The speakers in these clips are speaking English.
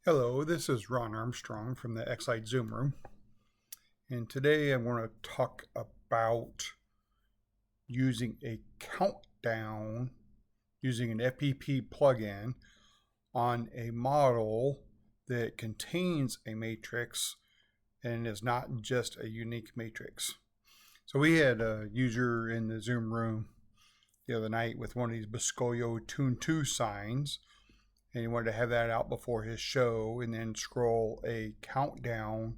Hello, this is Ron Armstrong from the X-Lite Zoom Room, and today I want to talk about using a countdown using an FPP plugin on a model that contains a matrix and is not just a unique matrix. So we had a user in the Zoom room the other night with one of these Boscoyo Tune 2 signs, and he wanted to have that out before his show and then scroll a countdown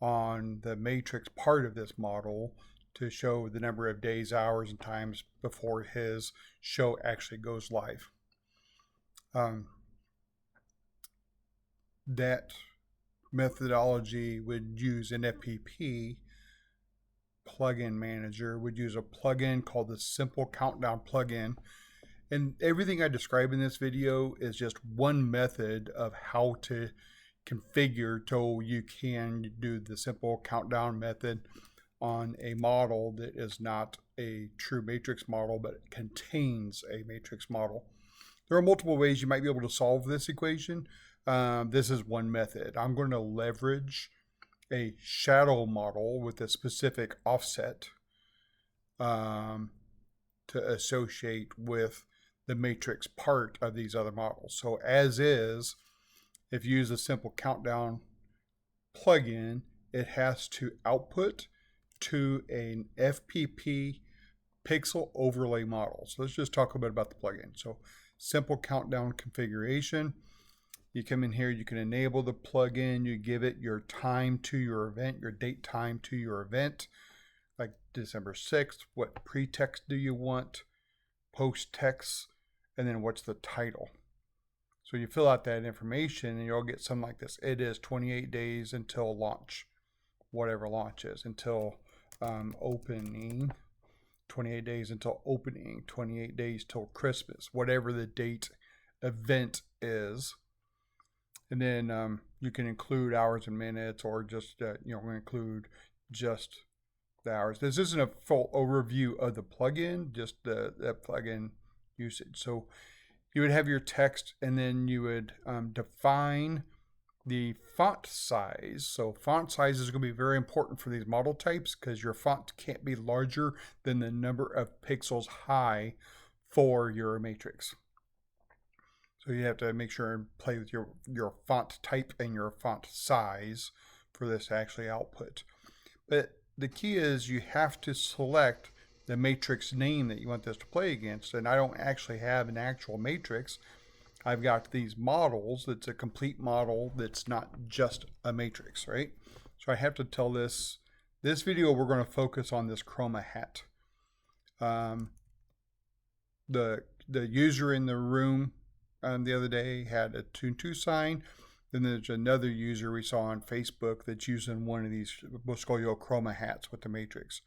on the matrix part of this model to show the number of days, hours, and times before his show actually goes live. That methodology would use an FPP plugin manager, would use a plugin called the Simple Countdown plugin. And everything I describe in this video is just one method of how to configure so you can do the simple countdown method on a model that is not a true matrix model but contains a matrix model. There are multiple ways you might be able to solve this equation. This is one method. I'm going to leverage a shadow model with a specific offset to associate with the matrix part of these other models. So as is, if you use a simple countdown plugin, it has to output to an FPP pixel overlay model. So let's just talk a bit about the plugin. So simple countdown configuration. You come in here, you can enable the plugin, you give it your time to your event, your date time to your event, like December 6th, what pretext do you want, post text, and then what's the title. So you fill out that information and you'll get something like this. It is 28 days until launch, whatever launch is, until opening, 28 days until opening, 28 days till Christmas, whatever the date event is. And then you can include hours and minutes, or just include just the hours. This isn't a full overview of the plugin, just the plugin usage. So you would have your text, and then you would define the font size. So font size is going to be very important for these model types because your font can't be larger than the number of pixels high for your matrix. So you have to make sure and play with your font type and your font size for this to actually output. But the key is you have to select the matrix name that you want this to play against. And I don't actually have an actual matrix. I've got these models that's a complete model that's not just a matrix, right? So I have to tell this video we're going to focus on this chroma hat. The user in the room the other day had a Tune 2 sign. Then there's another user we saw on Facebook that's using one of these Boscoyo chroma hats with the matrix.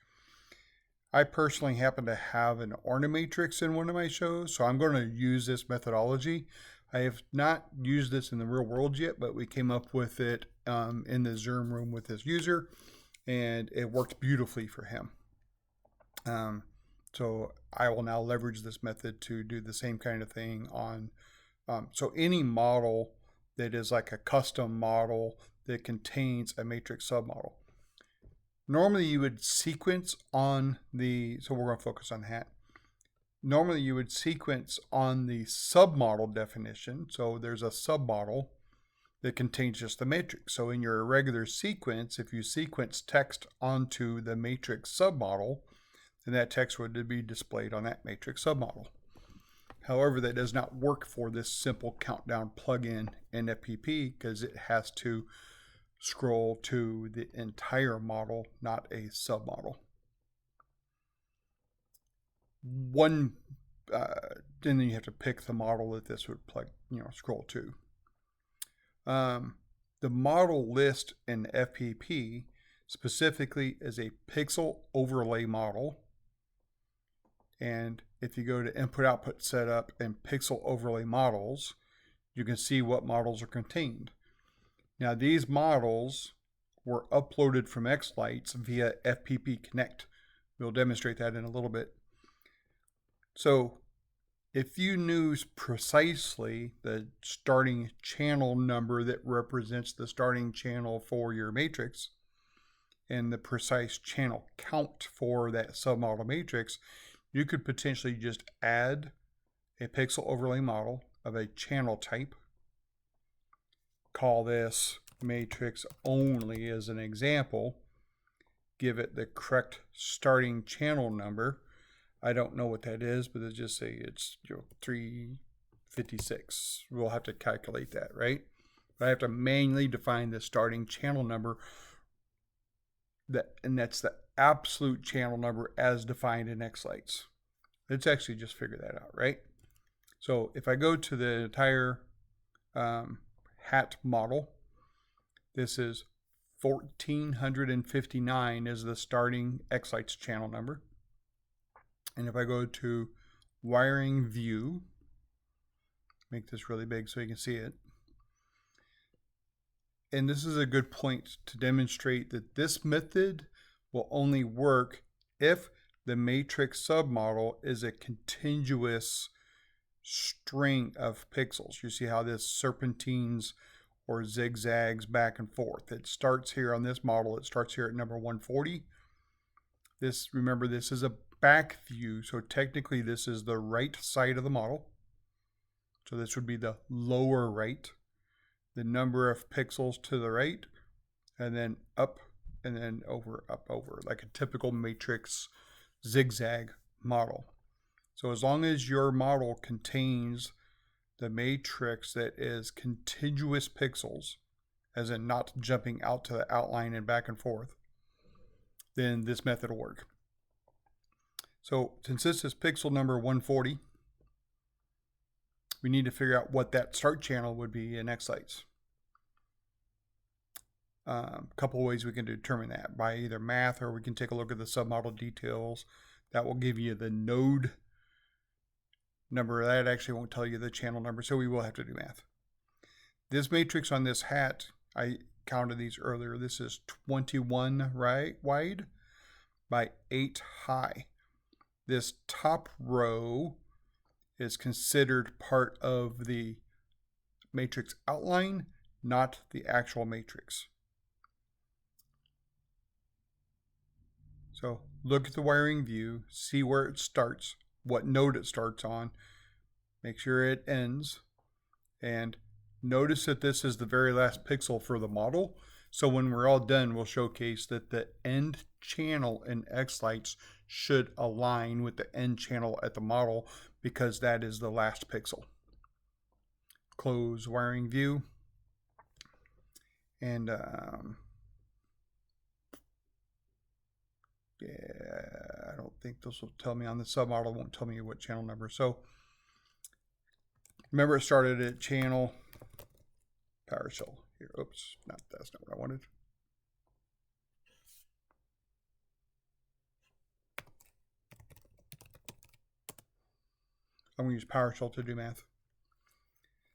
I personally happen to have an ornamatrix in one of my shows, so I'm going to use this methodology. I have not used this in the real world yet, but we came up with it in the Zoom room with this user, and it worked beautifully for him. So I will now leverage this method to do the same kind of thing on so any model that is like a custom model that contains a matrix submodel. Normally you would sequence on the, so we're going to focus on that. Normally you would sequence on the submodel definition. So there's a submodel that contains just the matrix. So in your regular sequence, if you sequence text onto the matrix submodel, then that text would be displayed on that matrix submodel. However, that does not work for this simple countdown plugin in FPP because it has to scroll to the entire model, not a submodel. Then you have to pick the model that this would scroll to. The model list in FPP specifically is a pixel overlay model. And if you go to input output setup and pixel overlay models, you can see what models are contained. Now these models were uploaded from X-Lites via FPP Connect. We'll demonstrate that in a little bit. So if you knew precisely the starting channel number that represents the starting channel for your matrix and the precise channel count for that submodel matrix, you could potentially just add a pixel overlay model of a channel type, call this matrix only as an example, give it the correct starting channel number. I don't know what that is, but let's just say it's 356. We'll have to calculate that, right? But I have to manually define the starting channel number, and that's the absolute channel number as defined in Xlights. Let's actually just figure that out, right? So if I go to the entire hat model, this is 1459 is the starting Xlights channel number. And if I go to wiring view, make this really big so you can see it. And this is a good point to demonstrate that this method will only work if the matrix submodel is a contiguous string of pixels. You see how this serpentines or zigzags back and forth. It starts here on this model. It starts here at number 140. Remember, this is a back view, so technically this is the right side of the model. So this would be the lower right, the number of pixels to the right, and then up, and then over, up, over, like a typical matrix zigzag model. So as long as your model contains the matrix that is contiguous pixels, as in not jumping out to the outline and back and forth, then this method will work. So since this is pixel number 140, we need to figure out what that start channel would be in Xlights. A couple of ways we can determine that, by either math or we can take a look at the submodel details. That will give you the node number. That actually won't tell you the channel number, so we will have to do math. This matrix on this hat, I counted these earlier. This is 21 wide by 8 high. This top row is considered part of the matrix outline, not the actual matrix. So look at the wiring view, see where it starts, what node it starts on, make sure it ends, and notice that this is the very last pixel for the model. So when we're all done, we'll showcase that the end channel in Xlights should align with the end channel at the model because that is the last pixel. Close wiring view. And yeah, I don't think this will tell me on the submodel. It won't tell me what channel number. So remember, it started at channel PowerShell here. Oops, that's not what I wanted. I'm going to use PowerShell to do math.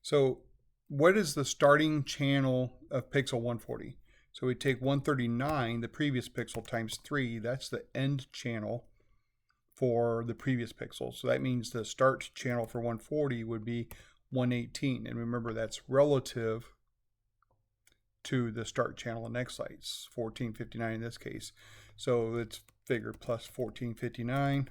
So what is the starting channel of pixel 140? So we take 139, the previous pixel, times 3. That's the end channel for the previous pixel. So that means the start channel for 140 would be 118. And remember, that's relative to the start channel in Xlights, 1459 in this case. So let's figure plus 1459.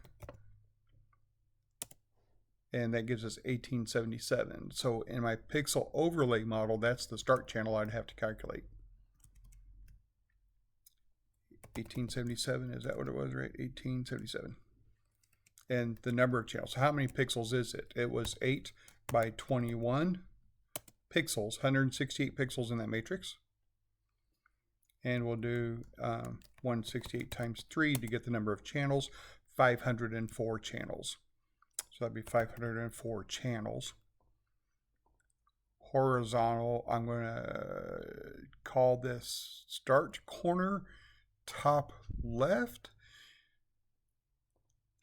And that gives us 1877. So in my pixel overlay model, that's the start channel I'd have to calculate. 1877, is that what it was, right? 1877. And the number of channels. So how many pixels is it? It was 8 by 21 pixels, 168 pixels in that matrix. And we'll do 168 times 3 to get the number of channels, 504 channels. So that'd be 504 channels. Horizontal, I'm going to call this start corner top left.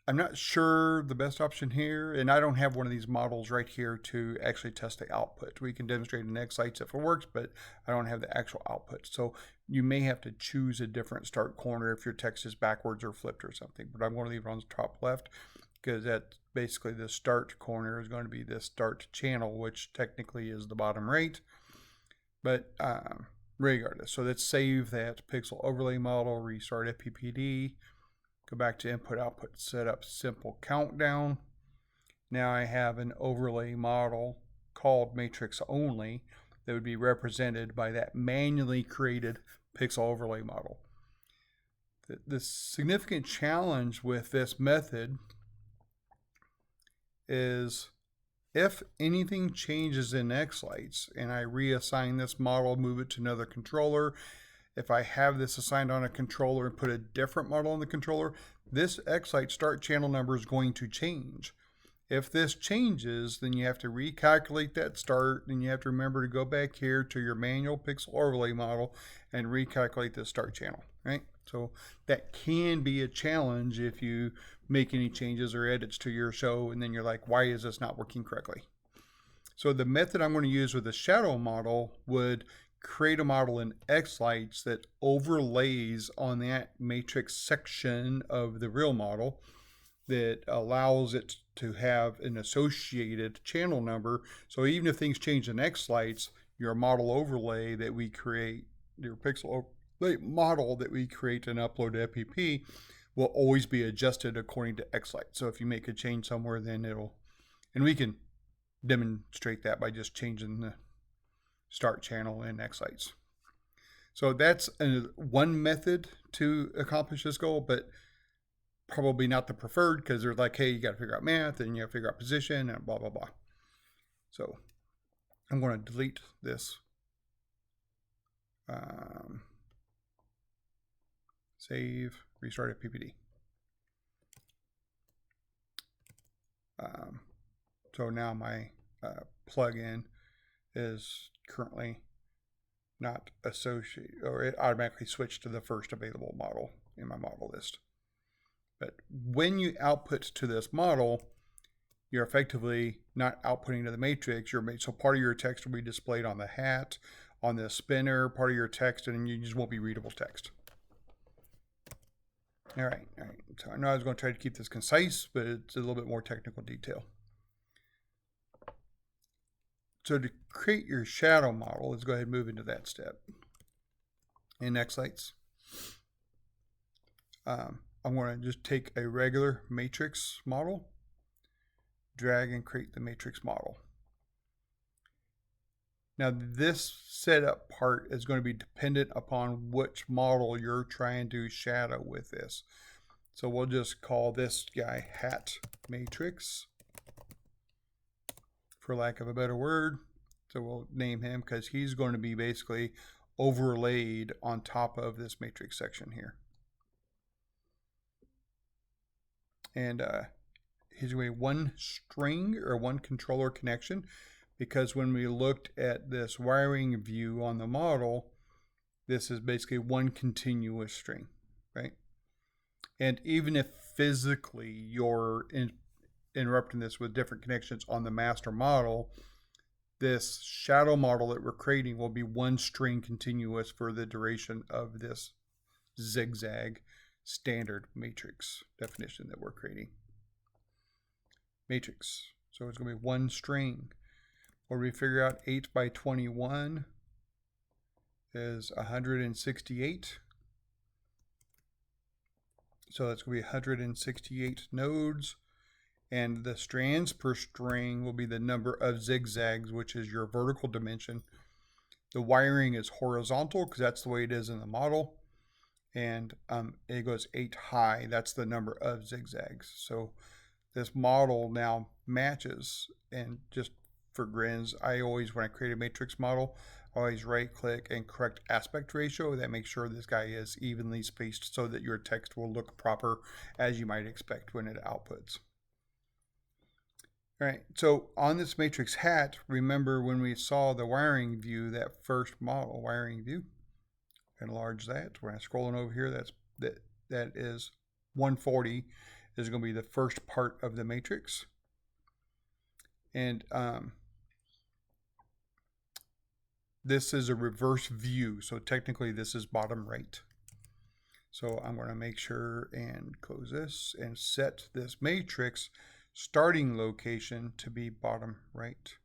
I'm not sure the best option here, and I don't have one of these models right here to actually test the output. We can demonstrate in Xlights if it works, but I don't have the actual output. So you may have to choose a different start corner if your text is backwards or flipped or something, but I'm going to leave it on the top left. because that's basically the start corner is going to be this start channel, which technically is the bottom right. But regardless, so let's save that pixel overlay model, restart FPPD, go back to input output, set up simple countdown. Now I have an overlay model called matrix only that would be represented by that manually created pixel overlay model. The significant challenge with this method is if anything changes in XLights and I reassign this model, move it to another controller, if I have this assigned on a controller and put a different model on the controller, this XLight start channel number is going to change. If this changes, then you have to recalculate that start, and you have to remember to go back here to your manual pixel overlay model and recalculate the start channel, right? So that can be a challenge if you make any changes or edits to your show and then you're like, why is this not working correctly? So the method I'm going to use with the shadow model would create a model in XLights that overlays on that matrix section of the real model that allows it to have an associated channel number. So even if things change in XLights, your model overlay that we create, your pixel overlay model that we create and upload to FPP will always be adjusted according to XLight. So if you make a change somewhere, then it'll, and we can demonstrate that by just changing the start channel in XLights. So that's one method to accomplish this goal, but probably not the preferred, because they're like, hey, you got to figure out math and you have to figure out position and blah, blah, blah. So I'm going to delete this. Save, restart FPPD. So now my plugin is currently not associated, or it automatically switched to the first available model in my model list. But when you output to this model, you're effectively not outputting to the matrix. So part of your text will be displayed on the hat, on the spinner, part of your text, and you just won't be readable text. All right. So I know I was going to try to keep this concise, but it's a little bit more technical detail. So to create your shadow model, let's go ahead and move into that step. In XLights, I'm going to just take a regular matrix model, drag and create the matrix model. Now this setup part is going to be dependent upon which model you're trying to shadow with this. So we'll just call this guy hat matrix, for lack of a better word. So we'll name him because he's going to be basically overlaid on top of this matrix section here. And here's going to be one string or one controller connection, because when we looked at this wiring view on the model, this is basically one continuous string, right? And even if physically you're interrupting this with different connections on the master model, this shadow model that we're creating will be one string continuous for the duration of this zigzag standard matrix definition that we're creating. Matrix. So it's going to be one string. Where we figure out 8 by 21 is 168. So that's going to be 168 nodes. And the strands per string will be the number of zigzags, which is your vertical dimension. The wiring is horizontal because that's the way it is in the model. And it goes 8 high. That's the number of zigzags. So this model now matches. And just for grins, I always, when I create a matrix model, I always right click and correct aspect ratio. That makes sure this guy is evenly spaced so that your text will look proper as you might expect when it outputs. All right, so on this matrix hat, remember when we saw the wiring view, that first model wiring view, enlarge that. When I'm scrolling over here, that is 140 is going to be the first part of the matrix. And this is a reverse view, so technically this is bottom right. So I'm going to make sure and close this and set this matrix starting location to be bottom right.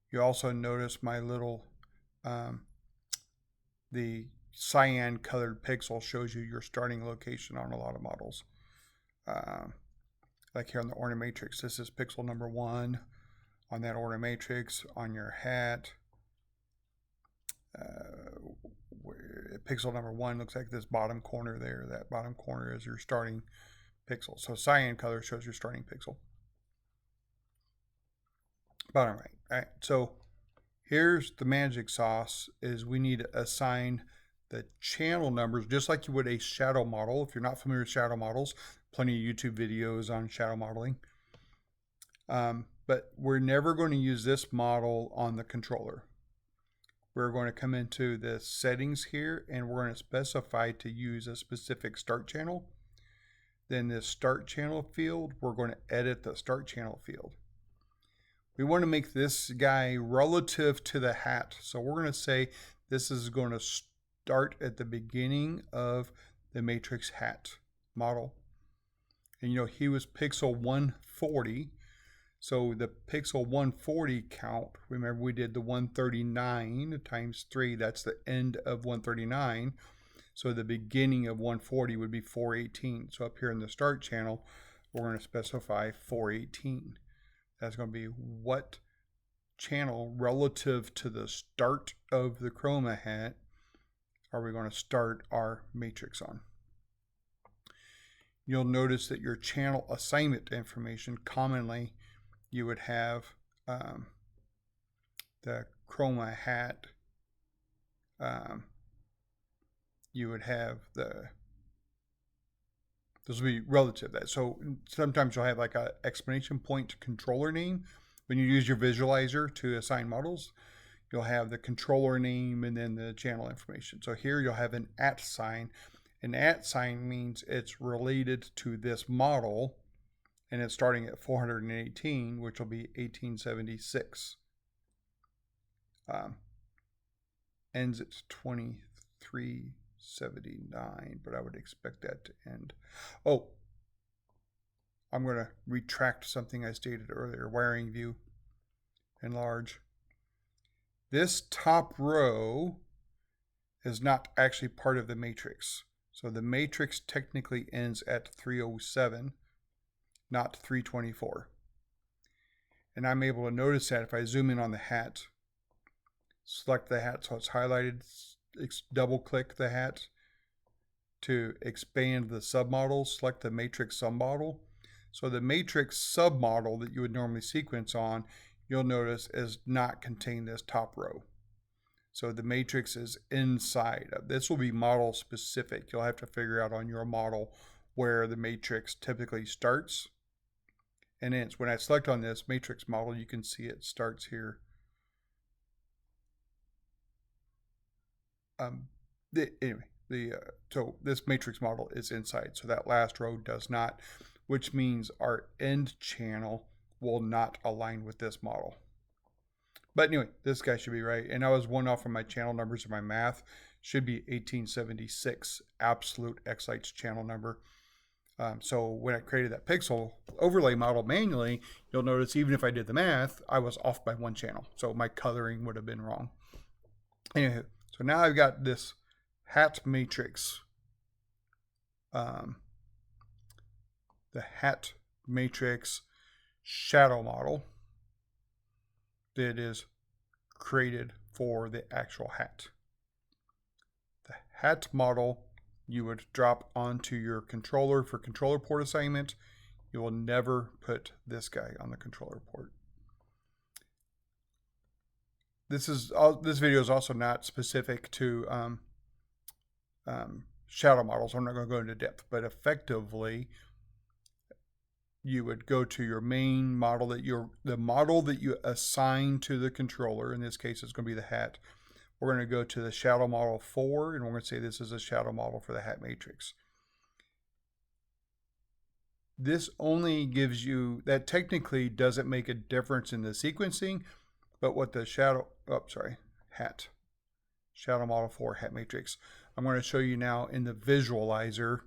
You also notice my little, the cyan colored pixel shows you your starting location on a lot of models. Like here on the order matrix, this is pixel number 1 on that order matrix. On your hat, pixel number 1 looks like this bottom corner there. That bottom corner is your starting pixel. So cyan color shows your starting pixel. Bottom right. All right, so here's the magic sauce, is we need to assign the channel numbers just like you would a shadow model. If you're not familiar with shadow models, plenty of YouTube videos on shadow modeling. But we're never going to use this model on the controller. We're going to come into the settings here and we're going to specify to use a specific start channel. Then this start channel field, we're going to edit the start channel field. We want to make this guy relative to the hat. So we're going to say this is going to start at the beginning of the matrix hat model. And you know, he was pixel 140. So the pixel 140 count, remember we did the 139 times 3, that's the end of 139. So the beginning of 140 would be 418. So up here in the start channel, we're going to specify 418. That's going to be what channel relative to the start of the chroma hat are we going to start our matrix on. You'll notice that your channel assignment information, commonly you would have the chroma hat, you would have this will be relative to that. So sometimes you'll have like an exclamation point controller name. When you use your visualizer to assign models, you'll have the controller name and then the channel information. So here you'll have an @ sign. An @ sign means it's related to this model, and it's starting at 418, which will be 1876. Ends at 2379, but I would expect that to end. Oh, I'm going to retract something I stated earlier. Wiring view, enlarge. This top row is not actually part of the matrix. So the matrix technically ends at 307, not 324. And I'm able to notice that if I zoom in on the hat, select the hat so it's highlighted, double click the hat to expand the submodel, select the matrix submodel. So the matrix submodel that you would normally sequence on, you'll notice is not contain this top row. So the matrix is inside of this. Will be model specific. You'll have to figure out on your model where the matrix typically starts and ends. When I select on this matrix model, you can see it starts here. So this matrix model is inside. So that last row does not, which means our end channel will not align with this model. But anyway, this guy should be right. And I was one off from my channel numbers in my math. Should be 1876 absolute X-Lights channel number. So when I created that pixel overlay model manually, you'll notice even if I did the math, I was off by 1 channel. So my coloring would have been wrong. Anywho, so now I've got this hat matrix. The hat matrix shadow model that is created for the actual hat. The hat model you would drop onto your controller for controller port assignment. You will never put this guy on the controller port. This video is also not specific to shadow models. I'm not going to go into depth, but effectively you would go to your main model the model that you assign to the controller. In this case, it's going to be the hat. We're going to go to the shadow model 4, and we're going to say this is a shadow model for the hat matrix. This only gives you, that technically doesn't make a difference in the sequencing, but what the shadow model 4 hat matrix. I'm going to show you now in the visualizer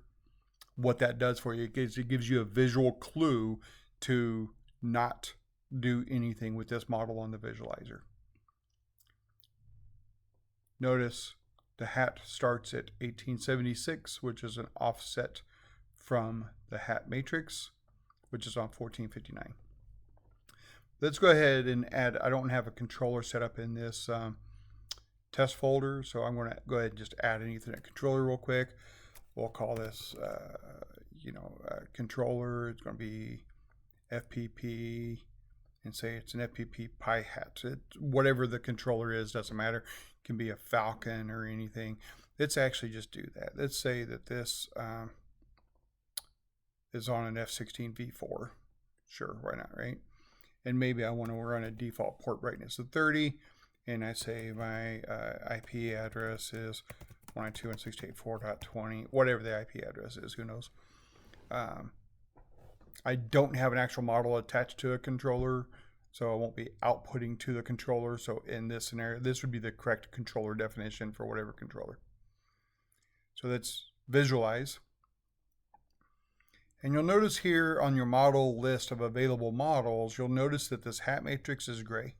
what that does for you. It gives you a visual clue to not do anything with this model on the visualizer. Notice the hat starts at 1876, which is an offset from the hat matrix, which is on 1459. Let's go ahead and add, I don't have a controller set up in this test folder, so I'm going to go ahead and just add an Ethernet controller real quick. We'll call this, controller. It's going to be FPP, and say it's an FPP Pi hat. Whatever the controller is, doesn't matter. It can be a Falcon or anything. Let's actually just do that. Let's say that this is on an F16 V4. Sure, why not, right? And maybe I want to run a default port brightness of 30, and I say my IP address is 192.168.4.20, whatever the IP address is, who knows. I don't have an actual model attached to a controller, so I won't be outputting to the controller. So in this scenario, this would be the correct controller definition for whatever controller. So let's visualize. And you'll notice here on your model list of available models, you'll notice that this hat matrix is gray.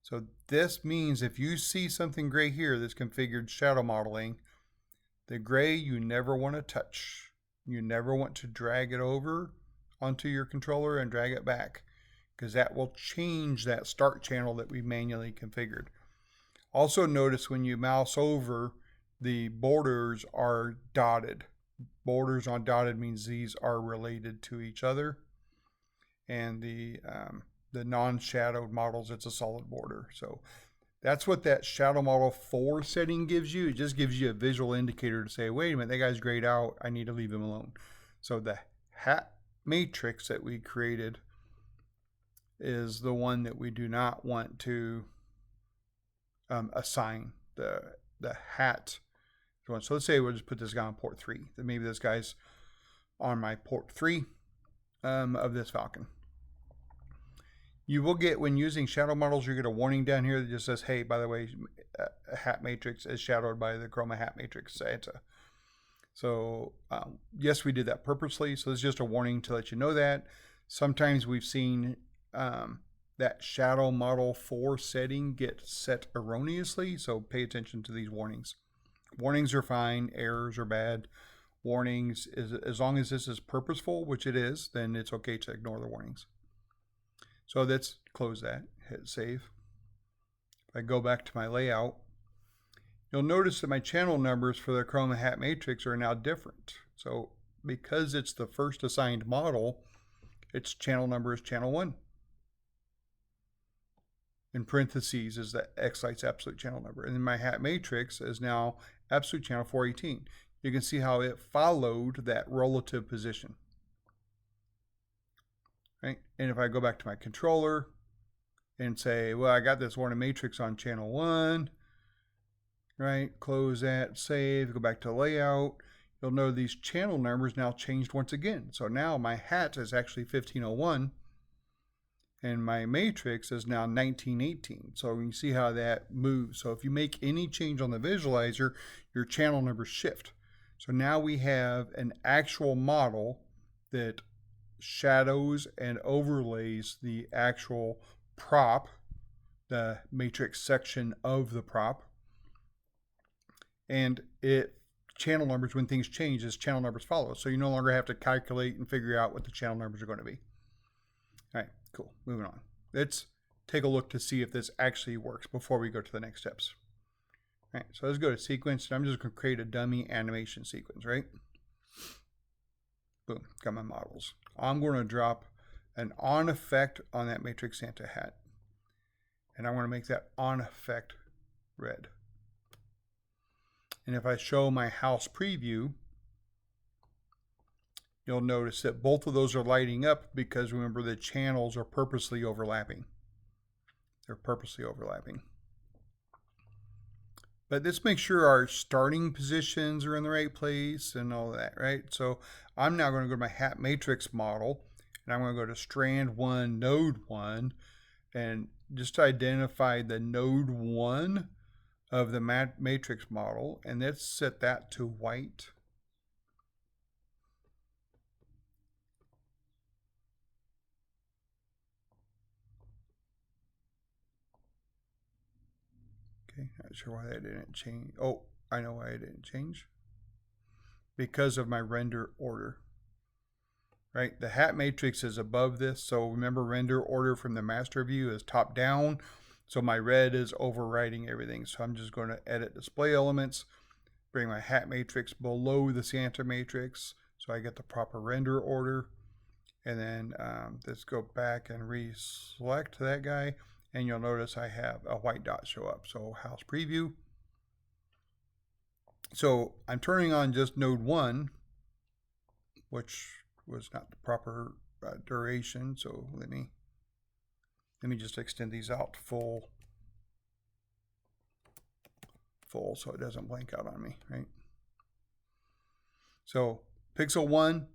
So this means if you see something gray here that's configured shadow modeling, the gray you never want to touch. You never want to drag it over onto your controller and drag it back, because that will change that start channel that we manually configured. Also notice when you mouse over, the borders are dotted. Borders on dotted means these are related to each other. And the non-shadowed models, it's a solid border. So that's what that shadow model 4 setting gives you. It just gives you a visual indicator to say, wait a minute, that guy's grayed out. I need to leave him alone. So the hat matrix that we created is the one that we do not want to assign the hat one. So let's say we'll just put this guy on port 3. Then maybe this guy's on my port 3 of this Falcon. You will get, when using shadow models, you get a warning down here that just says, hey, by the way, a hat matrix is shadowed by the chroma hat matrix Santa. So yes, we did that purposely. So this is just a warning to let you know that. Sometimes we've seen that shadow model 4 setting get set erroneously. So pay attention to these warnings. Warnings are fine. Errors are bad. Warnings, as long as this is purposeful, which it is, then it's okay to ignore the warnings. So let's close that, hit save. If I go back to my layout, you'll notice that my channel numbers for the chroma hat matrix are now different. So because it's the first assigned model, its channel number is channel 1. In parentheses is the X-Light's absolute channel number. And then my hat matrix is now absolute channel 418. You can see how it followed that relative position. Right? And if I go back to my controller and say, well, I got this Warner matrix on channel 1, right? Close that, save, go back to layout. You'll know these channel numbers now changed once again. So now my hat is actually 1501 and my matrix is now 1918. So you can see how that moves. So if you make any change on the visualizer, your channel numbers shift. So now we have an actual model that shadows and overlays the actual prop, the matrix section of the prop, and it channel numbers when things change as channel numbers follow. So you no longer have to calculate and figure out what the channel numbers are going to be. All right, cool. Moving on. Let's take a look to see if this actually works before we go to the next steps. All right, so let's go to sequence, and I'm just going to create a dummy animation sequence, right? Boom, got my models. I'm going to drop an on effect on that matrix Santa hat. And I'm going to make that on effect red. And if I show my house preview, you'll notice that both of those are lighting up because remember the channels are purposely overlapping. They're purposely overlapping. But let's make sure our starting positions are in the right place and all that, right? So I'm now going to go to my hat matrix model, and I'm going to go to strand 1, node 1, and just to identify the node 1 of the matrix model, and let's set that to white. Okay, not sure why that didn't change. Oh, I know why it didn't change. Because of my render order. Right, the hat matrix is above this, so remember render order from the master view is top down, so my red is overriding everything. So I'm just going to edit display elements, bring my hat matrix below the center matrix so I get the proper render order, and then let's go back and reselect that guy, and you'll notice I have a white dot show up. So house preview. So I'm turning on just node 1, which was not the proper duration. So let me just extend these out to full so it doesn't blank out on me, right? So pixel 1,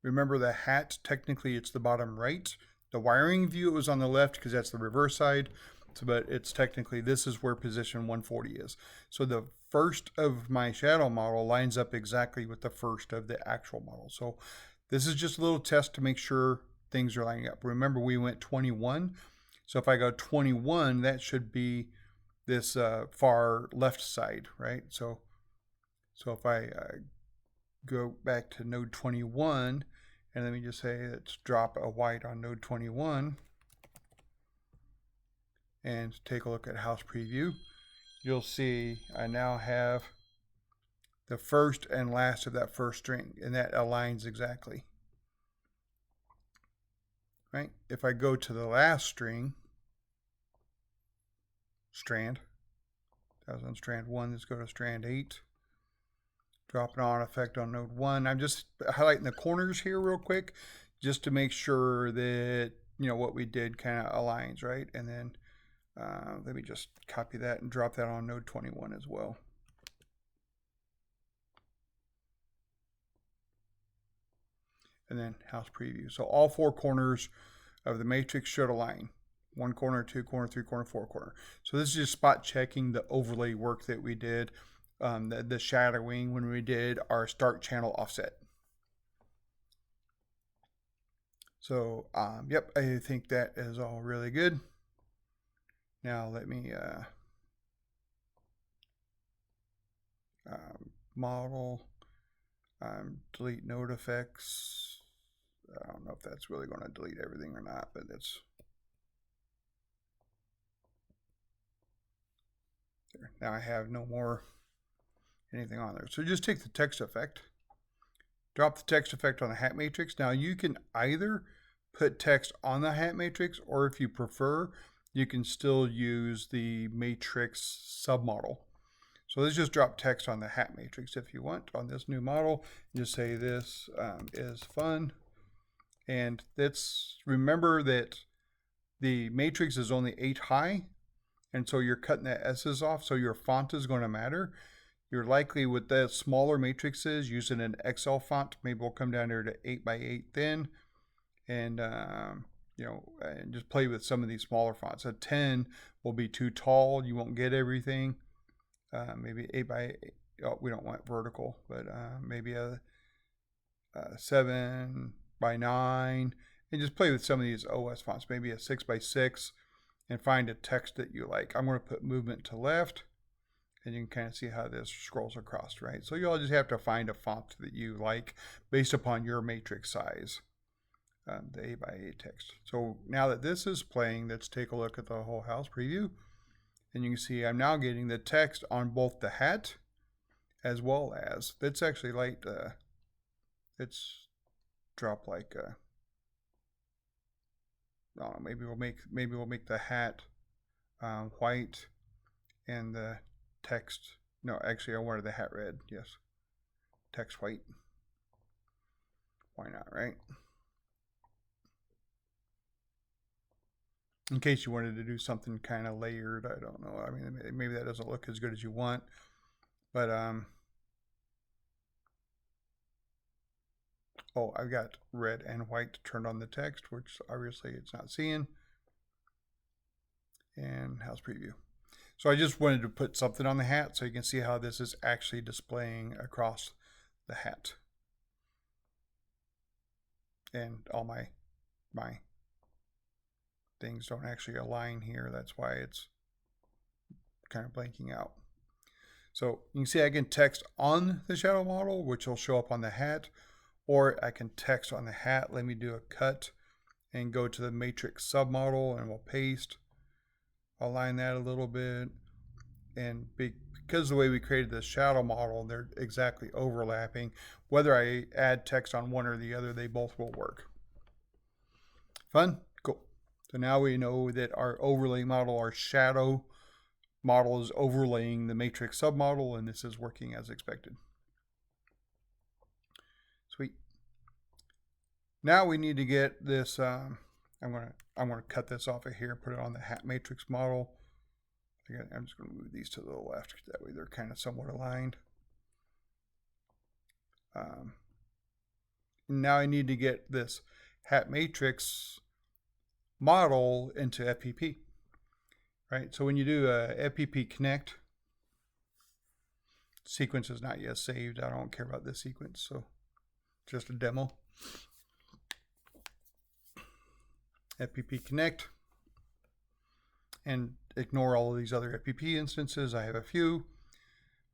remember the hat, technically it's the bottom right. The wiring view, it was on the left because that's the reverse side. So, but it's technically, this is where position 140 is. So the first of my shadow model lines up exactly with the first of the actual model. So this is just a little test to make sure things are lining up. Remember, we went 21. So if I go 21, that should be this far left side, right? So if I go back to node 21, and let me just say let's drop a white on node 21, and take a look at house preview, you'll see I now have the first and last of that first string, and that aligns exactly. Right? If I go to the last strand, that was on strand 1, let's go to strand 8. Dropping on effect on node 1. I'm just highlighting the corners here real quick, just to make sure that, you know, what we did kind of aligns, right? And then let me just copy that and drop that on node 21 as well. And then house preview. So all 4 corners of the matrix should align. 1 corner, 2 corner, 3 corner, 4 corner. So this is just spot checking the overlay work that we did, the shadowing when we did our start channel offset. So yep, I think that is all really good. Now let me model, delete node effects. I don't know if that's really going to delete everything or not, but it's there. Now I have no more anything on there. So just take the text effect, drop the text effect on the hat matrix. Now you can either put text on the hat matrix, or if you prefer, you can still use the matrix submodel. So let's just drop text on the hat matrix if you want on this new model. Just say this is fun. And let's remember that the matrix is only 8 high. And so you're cutting the S's off. So your font is going to matter. You're likely with the smaller matrices using an XL font. Maybe we'll come down here to 8x8 thin. And, you know, and just play with some of these smaller fonts. A 10 will be too tall. You won't get everything. Maybe 8x8. Oh, we don't want vertical, but maybe a 7x9. And just play with some of these OS fonts. Maybe a 6x6. And find a text that you like. I'm going to put movement to left. And you can kind of see how this scrolls across, right? So you'll just have to find a font that you like based upon your matrix size. The 8x8 text. So now that this is playing, let's take a look at the whole house preview. And you can see I'm now getting the text on both the hat as well as, let's actually light, let's drop like, I don't know, maybe we'll make the hat white and the text, no, actually I wanted the hat red, yes. Text white. Why not, right? In case you wanted to do something kind of layered, I don't know. I mean, maybe that doesn't look as good as you want, but oh, I've got red and white turned on the text, which obviously it's not seeing. And house preview. So I just wanted to put something on the hat so you can see how this is actually displaying across the hat. And all my things don't actually align here. That's why it's kind of blanking out. So you can see I can text on the shadow model, which will show up on the hat, or I can text on the hat. Let me do a cut and go to the matrix submodel, and we'll paste, align that a little bit. And because of the way we created the shadow model, they're exactly overlapping. Whether I add text on one or the other, they both will work. Fun? Cool. So now we know that our overlay model, our shadow model, is overlaying the matrix submodel, and this is working as expected. Sweet. Now we need to get this. I'm gonna cut this off of here, put it on the hat matrix model. Again, I'm just going to move these to the left. That way they're kind of somewhat aligned. Now I need to get this hat matrix model into FPP. Right, so when you do a FPP connect, sequence is not yet saved. I don't care about this sequence, so just a demo. FPP connect, and ignore all of these other FPP instances. I have a few.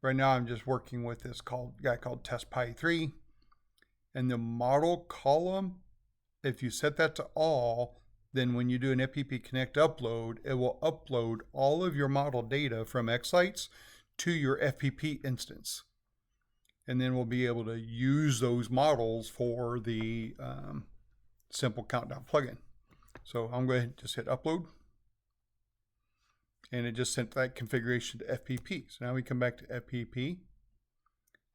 Right now I'm just working with this guy called testpy3, and the model column, if you set that to all, then when you do an FPP Connect upload, it will upload all of your model data from Xlights to your FPP instance. And then we'll be able to use those models for the simple countdown plugin. So I'm going to just hit upload. And it just sent that configuration to FPP. So now we come back to FPP,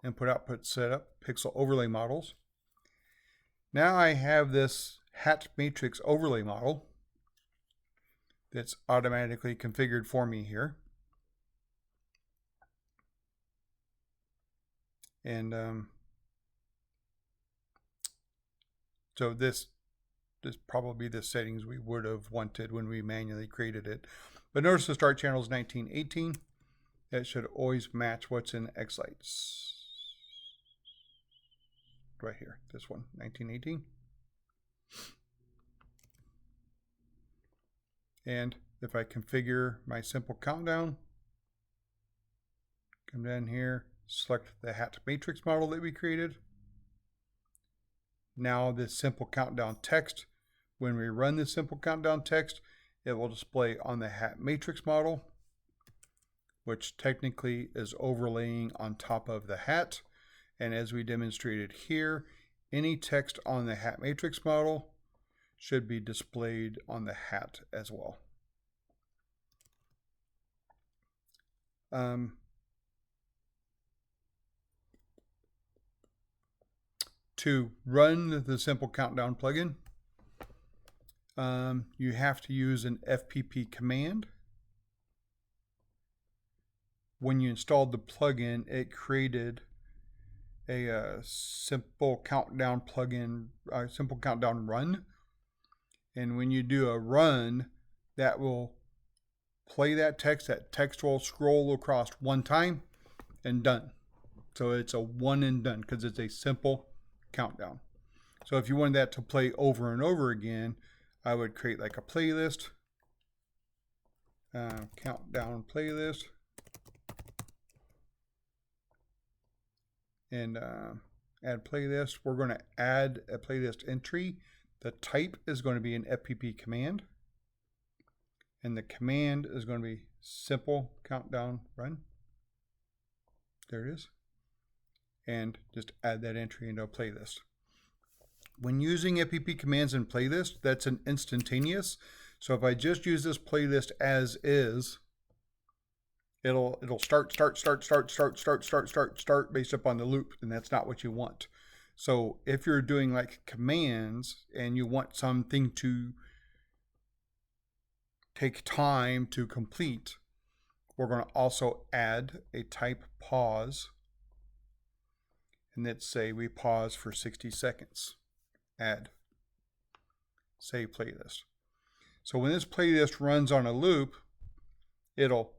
input output setup, pixel overlay models. Now I have this hat matrix overlay model that's automatically configured for me here. And so this probably the settings we would have wanted when we manually created it. But notice the start channel is 1918. That should always match what's in Xlights. Right here, this one, 1918. And if I configure my simple countdown, come down here, select the hat matrix model that we created. Now this simple countdown text, when we run this simple countdown text, it will display on the hat matrix model, which technically is overlaying on top of the hat. And as we demonstrated here, any text on the hat matrix model should be displayed on the hat as well. To run the simple countdown plugin, you have to use an FPP command. When you installed the plugin, it created a simple countdown plugin, simple countdown run. And when you do a run, that will play that text. That text will scroll across one time and done. So it's a one and done because it's a simple countdown. So if you wanted that to play over and over again, I would create like a playlist, countdown playlist, and add playlist. We're going to add a playlist entry. The type is going to be an FPP command, and the command is going to be simple countdown run. There it is. And just add that entry into a playlist. When using FPP commands in playlist, that's an instantaneous. So if I just use this playlist as is, it'll start based upon the loop, and that's not what you want. So if you're doing like commands and you want something to take time to complete, we're going to also add a type pause. And let's say we pause for 60 seconds. Add. Save playlist. So when this playlist runs on a loop, it'll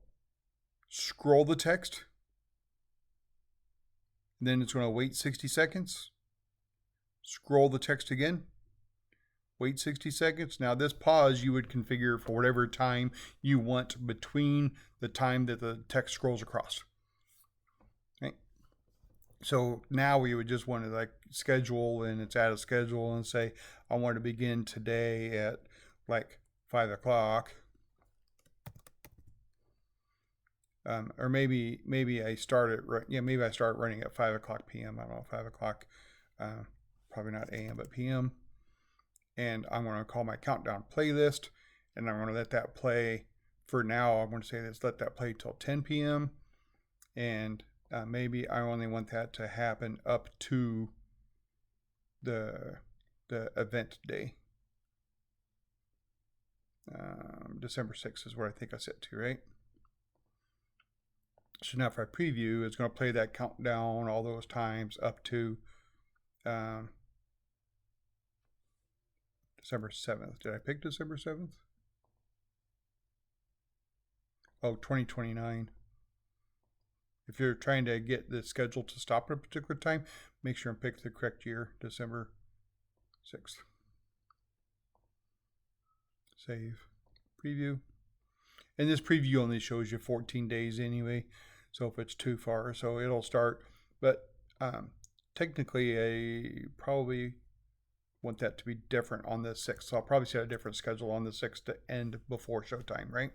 scroll the text. Then it's going to wait 60 seconds. Scroll the text again. Wait 60 seconds. Now this pause you would configure for whatever time you want between the time that the text scrolls across. Okay. So now we would just want to like schedule, and it's out of schedule, and say I want to begin today at like 5 o'clock. Or maybe I start at, maybe I start running at 5 o'clock p.m. I don't know, 5 o'clock, probably not a.m. but p.m. And I'm going to call my countdown playlist, and I'm going to let that play. For now, I'm going to say let that play till 10 p.m. And maybe I only want that to happen up to the event day. December 6th is what I think I set to, right? So now if I preview, it's going to play that countdown all those times up to December 7th. Did I pick December 7th? Oh, 2029. If you're trying to get the schedule to stop at a particular time, make sure and pick the correct year, December 6th. Save. Preview. And this preview only shows you 14 days anyway. So if it's too far, so it'll start. But technically, I probably want that to be different on the 6th. So I'll probably set a different schedule on the 6th to end before showtime, right?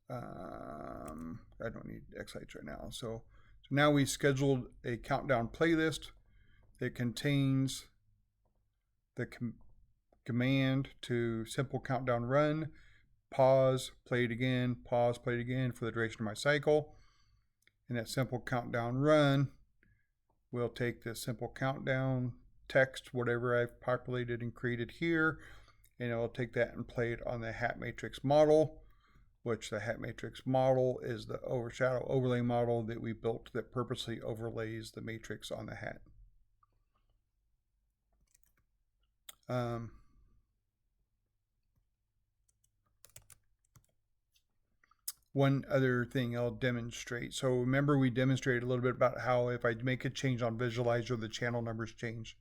I don't need X-Lights right now. So now we scheduled a countdown playlist that contains the command to simple countdown run, pause, play it again, pause, play it again for the duration of my cycle. And that simple countdown run will take the simple countdown text, whatever I've populated and created here, and it will take that and play it on the hat matrix model, which the hat matrix model is the overshadow overlay model that we built that purposely overlays the matrix on the hat. One other thing I'll demonstrate. So remember we demonstrated a little bit about how if I make a change on Visualizer, the channel numbers change.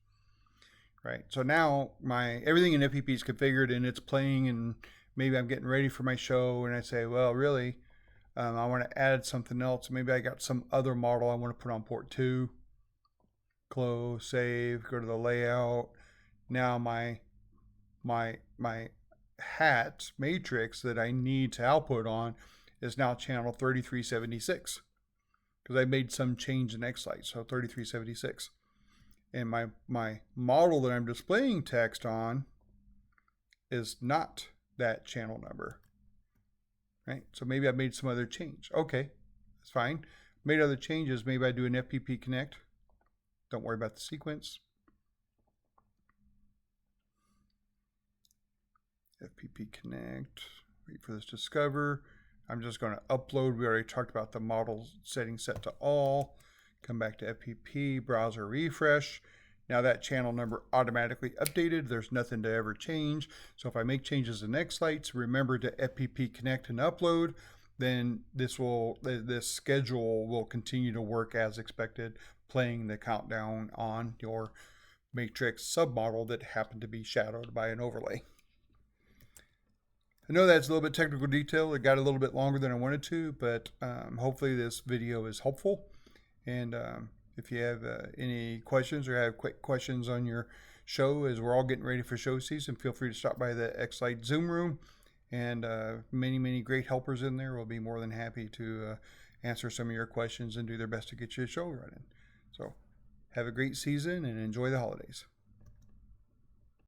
Right. So now everything in FPP is configured and it's playing, and maybe I'm getting ready for my show, and I say, well, really, I want to add something else. Maybe I got some other model I want to put on port 2. Close, save, go to the layout. Now my hat matrix that I need to output on is now channel 3376 because I made some change in X-Light, so 3376. And my model that I'm displaying text on is not that channel number, right? So maybe I made some other change. Okay, that's fine. Made other changes. Maybe I do an FPP connect. Don't worry about the sequence. FPP connect. Wait for this to discover. I'm just going to upload. We already talked about the model setting set to all. Come back to FPP, browser refresh. Now that channel number automatically updated. There's nothing to ever change. So if I make changes in X-Lights, remember to FPP connect and upload, then this schedule will continue to work as expected, playing the countdown on your matrix submodel that happened to be shadowed by an overlay. I know that's a little bit technical detail. It got a little bit longer than I wanted to, but hopefully this video is helpful. And if you have any questions or have quick questions on your show as we're all getting ready for show season, feel free to stop by the X-Light Zoom room. And many great helpers in there will be more than happy to answer some of your questions and do their best to get your show running. So have a great season and enjoy the holidays.